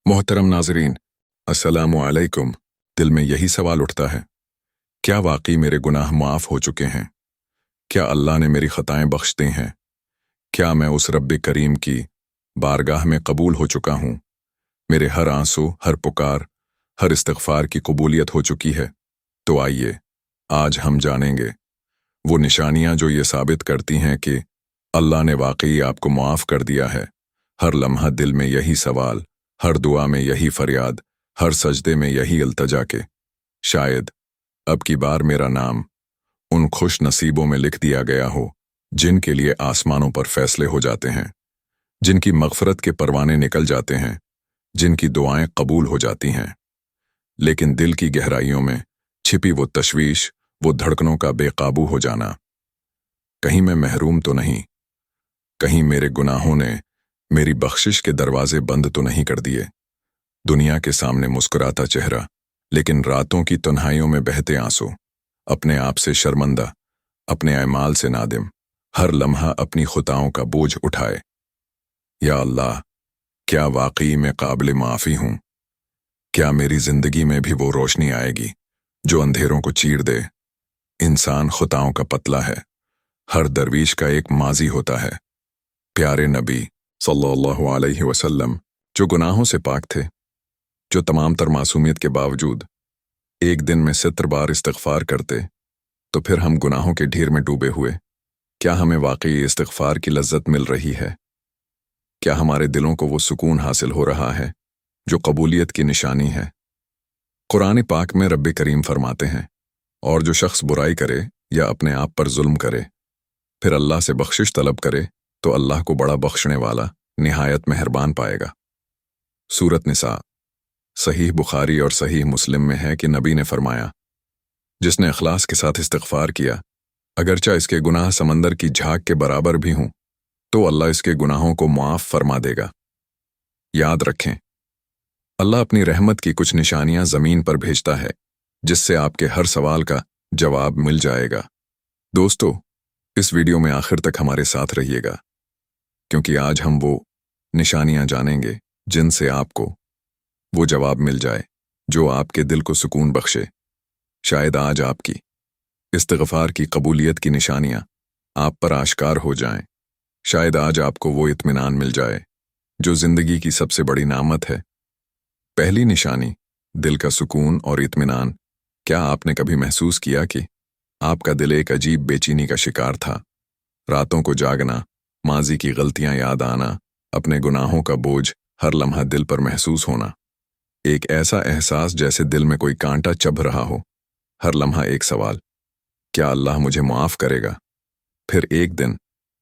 मोहतरम नाजरीन, अस्सलामु अलैकुम। दिल में यही सवाल उठता है, क्या वाकई मेरे गुनाह माफ़ हो चुके हैं? क्या अल्लाह ने मेरी ख़ताएं बख्श दी हैं? क्या मैं उस रब्बे करीम की बारगाह में कबूल हो चुका हूँ? मेरे हर आंसू, हर पुकार, हर इस्तिग़फ़ार की कबूलियत हो चुकी है? तो आइए, आज हम जानेंगे वो निशानियाँ जो ये साबित करती हैं कि अल्लाह ने वाकई आपको मुआफ़ कर दिया है। हर लम्हा दिल में यही सवाल, हर दुआ में यही फरियाद, हर सजदे में यही इल्तजा के शायद अब की बार मेरा नाम उन खुश नसीबों में लिख दिया गया हो जिनके लिए आसमानों पर फैसले हो जाते हैं, जिनकी मग़फ़रत के परवाने निकल जाते हैं, जिनकी दुआएं कबूल हो जाती हैं। लेकिन दिल की गहराइयों में छिपी वो तशवीश, वो धड़कनों का बेकाबू हो जाना। कहीं मैं महरूम तो नहीं, कहीं मेरे गुनाहों ने मेरी बख्शिश के दरवाजे बंद तो नहीं कर दिए। दुनिया के सामने मुस्कुराता चेहरा, लेकिन रातों की तन्हाइयों में बहते आंसू, अपने आप से शर्मंदा, अपने अमाल से नादिम, हर लम्हा अपनी खुताओं का बोझ उठाए। या अल्लाह, क्या वाकई मैं काबिल माफ़ी हूँ? क्या मेरी जिंदगी में भी वो रोशनी आएगी जो अंधेरों को चीर दे? इंसान खुताओं का पतला है, हर दरवीश का एक माजी होता है। प्यारे नबी सल्लल्लाहु अलैहि वसल्लम जो गुनाहों से पाक थे, जो तमाम तर मासूमियत के बावजूद एक दिन में 70 बार इस्तिग़फ़ार करते, तो फिर हम गुनाहों के ढेर में डूबे हुए, क्या हमें वाकई इस्तिग़फ़ार की लज्जत मिल रही है? क्या हमारे दिलों को वो सुकून हासिल हो रहा है जो कबूलियत की निशानी है? कुरान पाक में रब्बे करीम फरमाते हैं, और जो शख्स बुराई करे या अपने आप पर जुल्म करे, फिर अल्लाह से बख्शिश तलब करे, तो अल्लाह को बड़ा बख्शने वाला, निहायत मेहरबान पाएगा। सूरत निसा। सहीह बुखारी और सहीह मुस्लिम में है कि नबी ने फरमाया, जिसने इखलास के साथ इस्तिग़फ़ार किया, अगरचा इसके गुनाह समंदर की झाग के बराबर भी हों, तो अल्लाह इसके गुनाहों को मुआफ़ फरमा देगा। याद रखें, अल्लाह अपनी रहमत की कुछ निशानियां ज़मीन पर भेजता है, जिससे आपके हर सवाल का जवाब मिल जाएगा। दोस्तों, इस वीडियो में आखिर तक हमारे साथ रहिएगा, क्योंकि आज हम वो निशानियां जानेंगे जिनसे आपको वो जवाब मिल जाए जो आपके दिल को सुकून बख्शे। शायद आज आपकी इस्तिग़फ़ार की कबूलियत की निशानियां आप पर आश्कार हो जाएं। शायद आज आपको वो इत्मीनान मिल जाए जो ज़िंदगी की सबसे बड़ी नामत है। पहली निशानी, दिल का सुकून और इत्मीनान। क्या आपने कभी महसूस किया कि आपका दिल एक अजीब बेचैनी का शिकार था? रातों को जागना, माजी की गलतियां याद आना, अपने गुनाहों का बोझ हर लम्हा दिल पर महसूस होना। एक ऐसा एहसास जैसे दिल में कोई कांटा चुभ रहा हो। हर लम्हा एक सवाल, क्या अल्लाह मुझे मुआफ़ करेगा? फिर एक दिन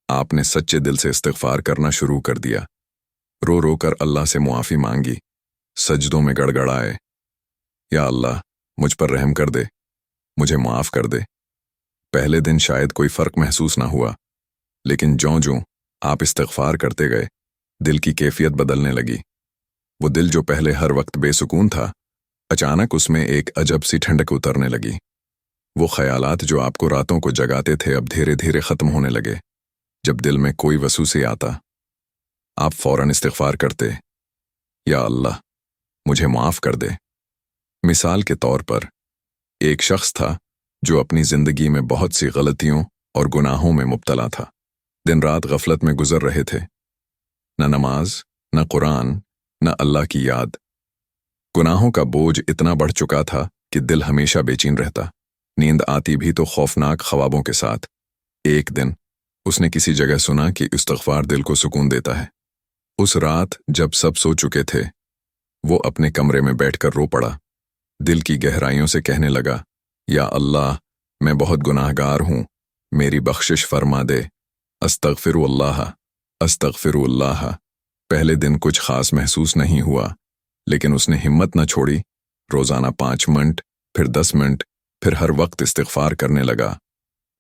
आपने सच्चे दिल से इस्तिग़फ़ार करना शुरू कर दिया। रो रो कर अल्लाह से मुआफ़ी मांगी, सजदों में गड़गड़ाए, या अल्लाह मुझ पर रहम कर दे, मुझे मुआफ़ कर दे। पहले दिन शायद कोई फ़र्क महसूस ना हुआ, लेकिन ज्यों-ज्यों आप इस्तिग़फ़ार करते गए, दिल की कैफ़ियत बदलने लगी। वो दिल जो पहले हर वक्त बेसुकून था, अचानक उसमें एक अजब सी ठंडक उतरने लगी। वो ख़यालात जो आपको रातों को जगाते थे अब धीरे धीरे ख़त्म होने लगे। जब दिल में कोई वसवसे आता, आप फ़ौरन इस्तिग़फ़ार करते, या अल्लाह मुझे माफ़ कर दे। मिसाल के तौर पर, एक शख्स था जो अपनी ज़िंदगी में बहुत सी गलतियों और गुनाहों में मुब्तला था। दिन रात गफलत में गुजर रहे थे, न नमाज, न कुरान, न अल्लाह की याद। गुनाहों का बोझ इतना बढ़ चुका था कि दिल हमेशा बेचैन रहता, नींद आती भी तो खौफनाक ख्वाबों के साथ। एक दिन उसने किसी जगह सुना कि इस्तिग़फ़ार दिल को सुकून देता है। उस रात जब सब सो चुके थे, वो अपने कमरे में बैठकर रो पड़ा। दिल की गहराइयों से कहने लगा, या अल्लाह, मैं बहुत गुनाहगार हूँ, मेरी बख्शिश फरमा दे। अस्तग़फ़िरुल्लाह, अस्तग़फ़िरुल्लाह। पहले दिन कुछ खास महसूस नहीं हुआ, लेकिन उसने हिम्मत न छोड़ी। रोज़ाना 5 मिनट, फिर 10 मिनट, फिर हर वक्त इस्तिग़फ़ार करने लगा।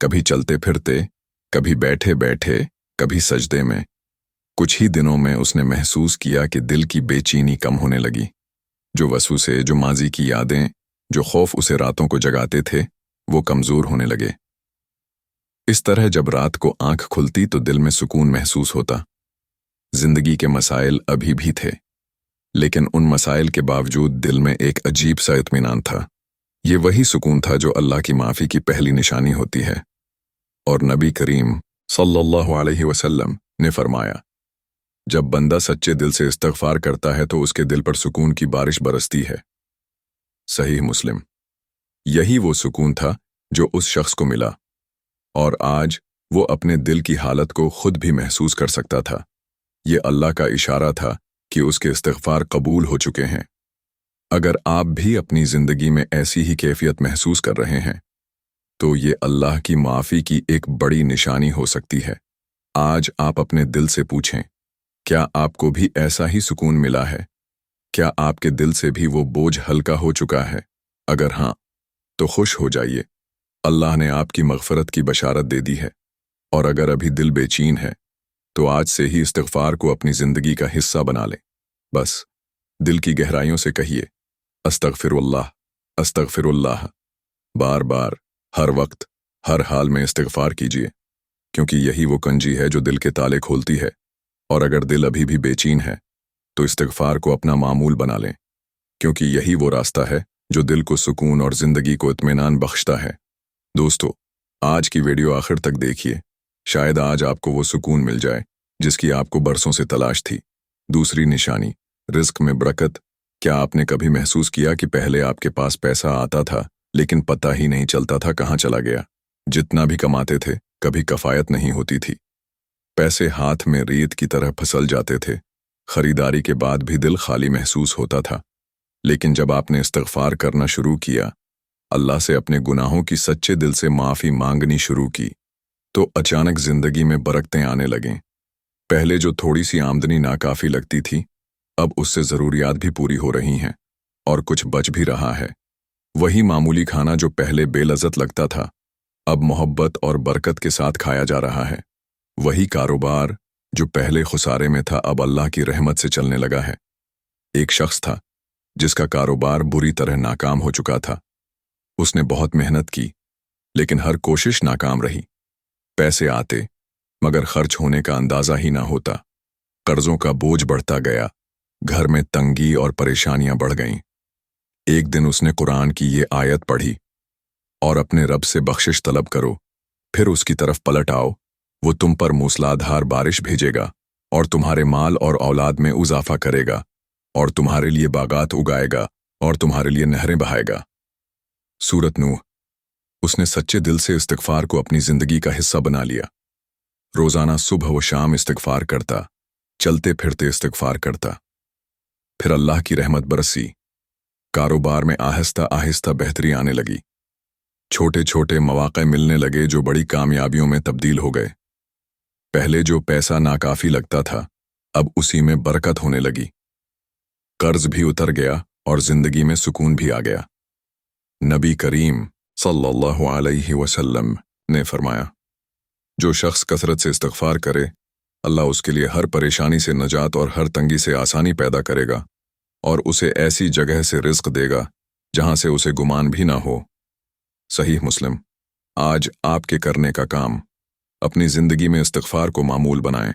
कभी चलते फिरते, कभी बैठे बैठे, कभी सजदे में। कुछ ही दिनों में उसने महसूस किया कि दिल की बेचैनी कम होने लगी। जो वसवसे, जो माजी की यादें, जो खौफ उसे रातों को जगाते थे, वो कमज़ोर होने लगे। इस तरह जब रात को आंख खुलती तो दिल में सुकून महसूस होता। जिंदगी के मसाइल अभी भी थे, लेकिन उन मसाइल के बावजूद दिल में एक अजीब सा इत्मीनान था। ये वही सुकून था जो अल्लाह की माफ़ी की पहली निशानी होती है। और नबी करीम सल्लल्लाहु अलैहि वसल्लम ने फरमाया, जब बंदा सच्चे दिल से इस्तग़फ़ार करता है तो उसके दिल पर सुकून की बारिश बरसती है। सहीह मुस्लिम। यही वो सुकून था जो उस शख्स को मिला, और आज वो अपने दिल की हालत को खुद भी महसूस कर सकता था। ये अल्लाह का इशारा था कि उसके इस्तग़फ़ार कबूल हो चुके हैं। अगर आप भी अपनी ज़िंदगी में ऐसी ही कैफियत महसूस कर रहे हैं, तो ये अल्लाह की माफ़ी की एक बड़ी निशानी हो सकती है। आज आप अपने दिल से पूछें, क्या आपको भी ऐसा ही सुकून मिला है? क्या आपके दिल से भी वो बोझ हल्का हो चुका है? अगर हाँ, तो खुश हो जाइए, अल्लाह ने आपकी मग़फ़रत की बशारत दे दी है। और अगर अभी दिल बेचैन है, तो आज से ही इस्तग़फ़ार को अपनी ज़िंदगी का हिस्सा बना लें। बस दिल की गहराइयों से कहिए, अस्तग़फ़िरुल्लाह, अस्तग़फ़िरुल्लाह। बार बार, हर वक्त, हर हाल में इस्तग़फ़ार कीजिए, क्योंकि यही वो कंजी है जो दिल के ताले खोलती है। और अगर दिल अभी भी बेचैन है, तो इस्तग़फ़ार को अपना मामूल बना लें, क्योंकि यही वो रास्ता है जो दिल को सुकून और ज़िंदगी को इत्मीनान बख्शता है। दोस्तों, आज की वीडियो आखिर तक देखिए, शायद आज आपको वो सुकून मिल जाए जिसकी आपको बरसों से तलाश थी। दूसरी निशानी, रिज़्क़ में बरकत। क्या आपने कभी महसूस किया कि पहले आपके पास पैसा आता था, लेकिन पता ही नहीं चलता था कहाँ चला गया? जितना भी कमाते थे, कभी कफ़ायत नहीं होती थी। पैसे हाथ में रेत की तरह फिसल जाते थे। खरीदारी के बाद भी दिल खाली महसूस होता था। लेकिन जब आपने इस्तग़फ़ार करना शुरू किया, अल्लाह से अपने गुनाहों की सच्चे दिल से माफ़ी मांगनी शुरू की, तो अचानक ज़िंदगी में बरकतें आने लगें। पहले जो थोड़ी सी आमदनी नाकाफ़ी लगती थी, अब उससे ज़रूरियात भी पूरी हो रही हैं, और कुछ बच भी रहा है। वही मामूली खाना जो पहले बेलज़्ज़त लगता था, अब मोहब्बत और बरकत के साथ खाया जा रहा है। वही कारोबार जो पहले खुसारे में था, अब अल्लाह की रहमत से चलने लगा है। एक शख्स था जिसका कारोबार बुरी तरह नाकाम हो चुका था। उसने बहुत मेहनत की, लेकिन हर कोशिश नाकाम रही। पैसे आते, मगर खर्च होने का अंदाज़ा ही ना होता। कर्ज़ों का बोझ बढ़ता गया, घर में तंगी और परेशानियां बढ़ गईं। एक दिन उसने कुरान की ये आयत पढ़ी, और अपने रब से बख्शिश तलब करो, फिर उसकी तरफ पलट आओ, वो तुम पर मूसलाधार बारिश भेजेगा, और तुम्हारे माल और औलाद में इजाफा करेगा, और तुम्हारे लिए बागात उगाएगा, और तुम्हारे लिए नहरें बहाएगा। सूरत नूह। उसने सच्चे दिल से इस्तग़फ़ार को अपनी ज़िंदगी का हिस्सा बना लिया। रोज़ाना सुबह व शाम इस्तग़फ़ार करता, चलते फिरते इस्तग़फ़ार करता। फिर अल्लाह की रहमत बरसी। कारोबार में आहिस्ता आहिस्ता बेहतरी आने लगी। छोटे छोटे मौक़े मिलने लगे जो बड़ी कामयाबियों में तब्दील हो गए। पहले जो पैसा नाकाफ़ी लगता था, अब उसी में बरकत होने लगी। कर्ज भी उतर गया और ज़िंदगी में सुकून भी आ गया। नबी करीम सल्लल्लाहु अलैहि वसल्लम ने फरमाया, जो शख्स कसरत से इस्तग़फ़ार करे, अल्लाह उसके लिए हर परेशानी से नजात और हर तंगी से आसानी पैदा करेगा, और उसे ऐसी जगह से रिज़्क़ देगा जहां से उसे गुमान भी ना हो। सहीह मुस्लिम। आज आपके करने का काम, अपनी ज़िंदगी में इस्तग़फ़ार को मामूल बनाएं।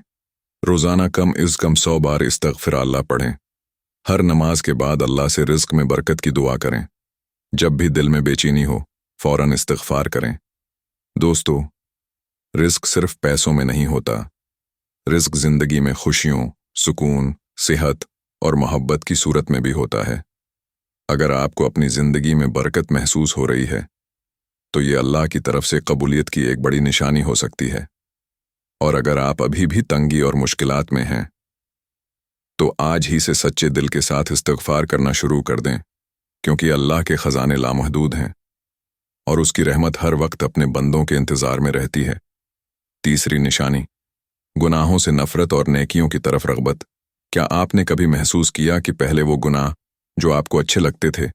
रोज़ाना कम इज़ कम 100 बार इस्तग़फ़िरुल्लाह पढ़ें। हर नमाज के बाद अल्लाह से रिज़्क़ में बरकत की दुआ करें। जब भी दिल में बेचैनी हो, फ़ौरन इस्तग़फ़ार करें। दोस्तों, रिज़्क़ सिर्फ पैसों में नहीं होता। रिज़्क़ ज़िंदगी में खुशियों, सुकून, सेहत और मोहब्बत की सूरत में भी होता है। अगर आपको अपनी ज़िंदगी में बरकत महसूस हो रही है, तो ये अल्लाह की तरफ से कबूलियत की एक बड़ी निशानी हो सकती है। और अगर आप अभी भी तंगी और मुश्किलात में हैं, तो आज ही से सच्चे दिल के साथ इस्तग़फ़ार करना शुरू कर दें, क्योंकि अल्लाह के ख़ज़ाने लामहदूद हैं, और उसकी रहमत हर वक्त अपने बंदों के इंतज़ार में रहती है। तीसरी निशानी, गुनाहों से नफ़रत और नेकियों की तरफ रग़बत। क्या आपने कभी महसूस किया कि पहले वो गुनाह जो आपको अच्छे लगते थे,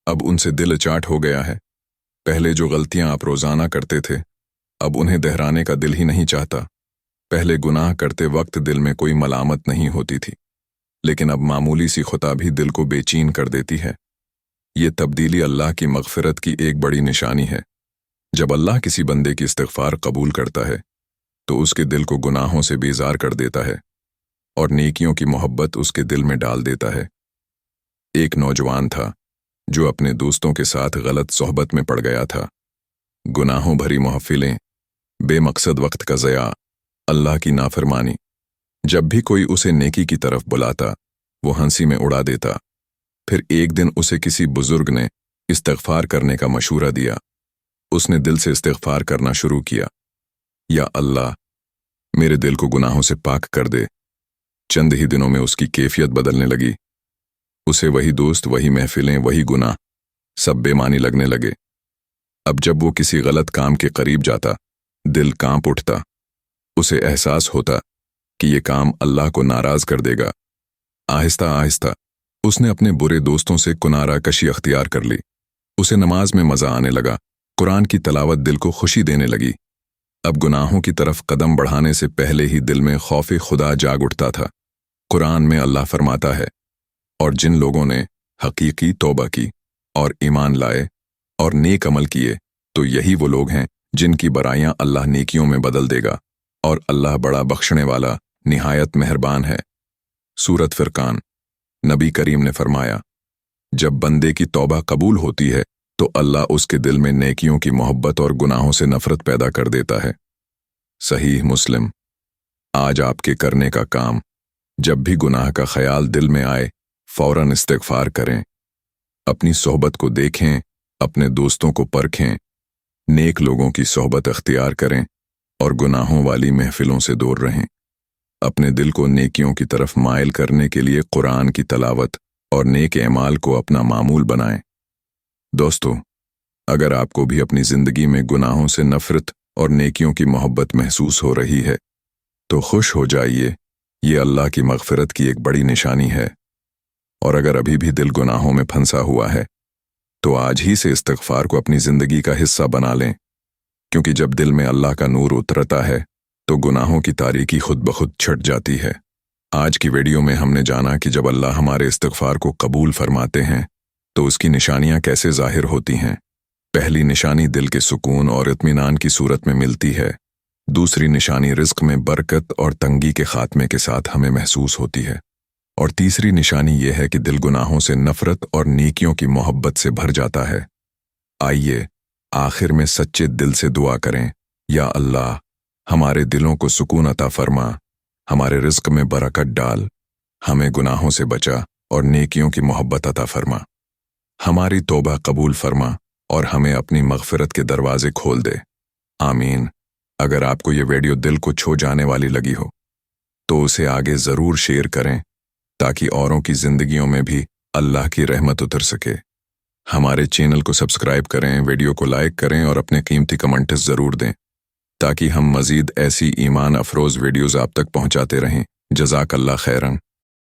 अब उनसे दिल अचाट हो गया है? पहले जो गलतियां आप रोज़ाना करते थे, अब उन्हें दोहराने का दिल ही नहीं चाहता। पहले गुनाह करते वक्त दिल में कोई मलामत नहीं होती थी, लेकिन अब मामूली सी खुता भी दिल को बेचैन कर देती है। ये तब्दीली अल्लाह की मग़फ़िरत की एक बड़ी निशानी है। जब अल्लाह किसी बंदे की इस्तग़फ़ार कबूल करता है, तो उसके दिल को गुनाहों से बेजार कर देता है, और नेकियों की मोहब्बत उसके दिल में डाल देता है। एक नौजवान था जो अपने दोस्तों के साथ गलत सोहबत में पड़ गया था। गुनाहों भरी महफिलें, बेमकसद वक्त का ज़या, अल्लाह की नाफरमानी। जब भी कोई उसे नेकी की तरफ बुलाता वो हंसी में उड़ा देता। फिर एक दिन उसे किसी बुजुर्ग ने इस्तिग़फ़ार करने का मशूरा दिया। उसने दिल से इस्तिग़फ़ार करना शुरू किया, या अल्लाह मेरे दिल को गुनाहों से पाक कर दे। चंद ही दिनों में उसकी कैफियत बदलने लगी। उसे वही दोस्त, वही महफिलें, वही गुनाह सब बेमानी लगने लगे। अब जब वो किसी गलत काम के करीब जाता दिल कांप उठता। उसे एहसास होता कि ये काम अल्लाह को नाराज कर देगा। आहिस्ता आहिस्ता उसने अपने बुरे दोस्तों से कुनारा कशी अख्तियार कर ली। उसे नमाज में मज़ा आने लगा, कुरान की तलावत दिल को खुशी देने लगी। अब गुनाहों की तरफ कदम बढ़ाने से पहले ही दिल में खौफ खुदा जाग उठता था। कुरान में अल्लाह फरमाता है, और जिन लोगों ने हकीकी तौबा की और ईमान लाए और नेक अमल किए तो यही वो लोग हैं जिनकी बराइयां अल्लाह नेकियों में बदल देगा, और अल्लाह बड़ा बख्शने वाला निहायत मेहरबान है। सूरत फुरकान। नबी करीम ने फरमाया, जब बंदे की तौबा कबूल होती है तो अल्लाह उसके दिल में नेकियों की मोहब्बत और गुनाहों से नफरत पैदा कर देता है। सहीह मुस्लिम। आज आपके करने का काम, जब भी गुनाह का ख्याल दिल में आए फौरन इस्तिग़फ़ार करें। अपनी सोहबत को देखें, अपने दोस्तों को परखें, नेक लोगों की सोहबत अख्तियार करें और गुनाहों वाली महफिलों से दूर रहें। अपने दिल को नेकियों की तरफ माइल करने के लिए कुरान की तलावत और नेक एमाल को अपना मामूल बनाएं। दोस्तों, अगर आपको भी अपनी ज़िंदगी में गुनाहों से नफरत और नेकियों की मोहब्बत महसूस हो रही है तो खुश हो जाइए, ये अल्लाह की मग़फ़िरत की एक बड़ी निशानी है। और अगर अभी भी दिल गुनाहों में फंसा हुआ है तो आज ही से इस्तिग़फ़ार को अपनी ज़िंदगी का हिस्सा बना लें, क्योंकि जब दिल में अल्लाह का नूर उतरता है तो गुनाहों की तारीकी खुद ब खुद छट जाती है। आज की वीडियो में हमने जाना कि जब अल्लाह हमारे इस्तिग़फ़ार को कबूल फरमाते हैं तो उसकी निशानियां कैसे ज़ाहिर होती हैं। पहली निशानी दिल के सुकून और इत्मीनान की सूरत में मिलती है। दूसरी निशानी रिज़्क़ में बरकत और तंगी के खात्मे के साथ हमें महसूस होती है। और तीसरी निशानी यह है कि दिल गुनाहों से नफरत और नेकियों की मोहब्बत से भर जाता है। आइए आखिर में सच्चे दिल से दुआ करें, या अल्लाह हमारे दिलों को सुकून अता फरमा, हमारे रिज़्क़ में बरकत डाल, हमें गुनाहों से बचा और नेकियों की मोहब्बत अता फरमा, हमारी तौबा कबूल फरमा और हमें अपनी मग़फ़िरत के दरवाजे खोल दे। आमीन। अगर आपको ये वीडियो दिल को छू जाने वाली लगी हो तो उसे आगे ज़रूर शेयर करें ताकि औरों की ज़िंदगियों में भी अल्लाह की रहमत उतर सके। हमारे चैनल को सब्सक्राइब करें, वीडियो को लाइक करें और अपने कीमती कमेंट्स ज़रूर दें ताकि हम मज़ीद ऐसी ईमान अफरोज़ वीडियोज़ आप तक पहुँचाते रहें। जज़ाकल्लाह खैरन।